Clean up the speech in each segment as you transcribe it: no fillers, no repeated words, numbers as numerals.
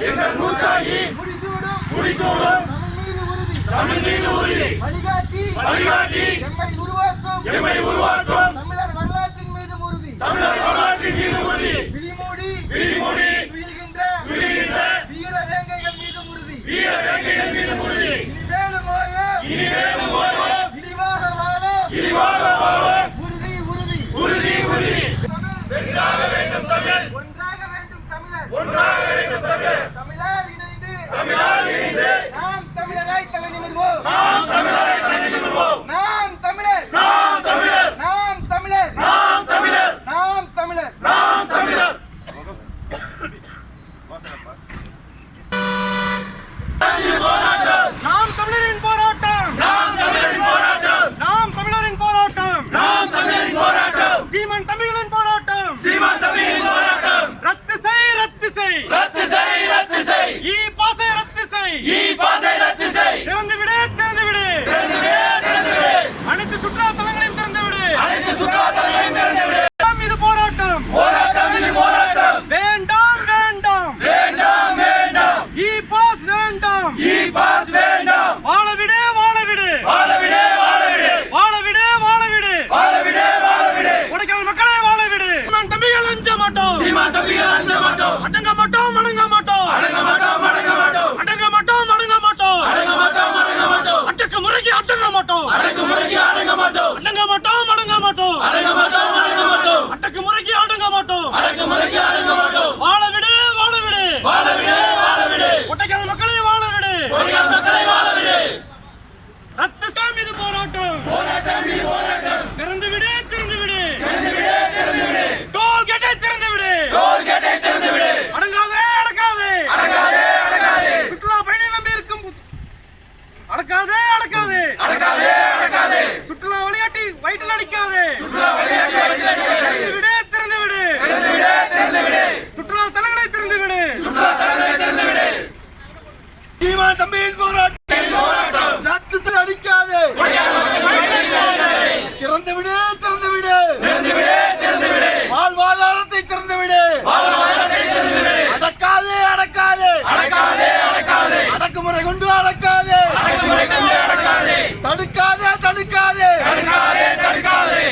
எங்கள் மூச்சாகி முடிசூடும் தமிழ் மீது உறுதி வழிகாட்டி எம்மை உருவாக்கும் தமிழர் வரலாற்றின் மீது உறுதி விழிமூடி வீழ்கின்ற வீர வேங்கைகள் மீது உறுதி இனிமேலும் இழிவாக வாழ உறுதி வென்றாக வேண்டும் தமிழ் ஒன்றாக வேண்டும் தமிழர் தமிழால் இணைந்து நாம் தமிழராய் தலை நிமிர்வோம் நாம் தமிழர் சுற்றுலா விளையாட்டி வயிற்றில் அடிக்காதே திறந்து விடு சுற்றுலா தலங்களை திறந்து விடு தம்பியின் போராட்டம் அடிக்காதே திறந்து விடு வாழ்வாதாரத்தை திறந்து விடு அடக்காதே அடக்குமுறை கொண்டு அடக்காதே தடுக்காதே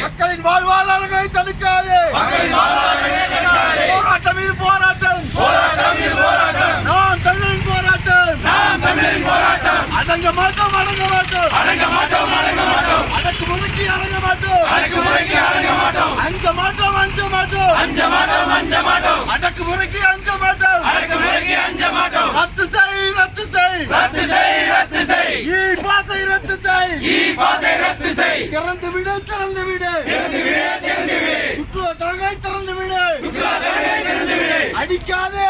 மக்களின் வாழ்வாதாரங்களை தடுக்காதே போராட்டம் இது போராட்டம் நாம் தமிழரின் போராட்டம் அடங்க மாட்டோம் அடக்குமுறைக்கு அடங்க மாட்டோம் அஞ்ச மாட்டோம் அடக்குமுறைக்கு அஞ்ச மாட்டோம் ரத்து செய் இ-பாஸை ரத்து செய் திறந்து விடு சுற்றுலா தலங்களை திறந்து விடு அடிக்காதே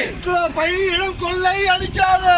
சுற்றுலா பயணிகளும் கொள்ளை அடிக்காதே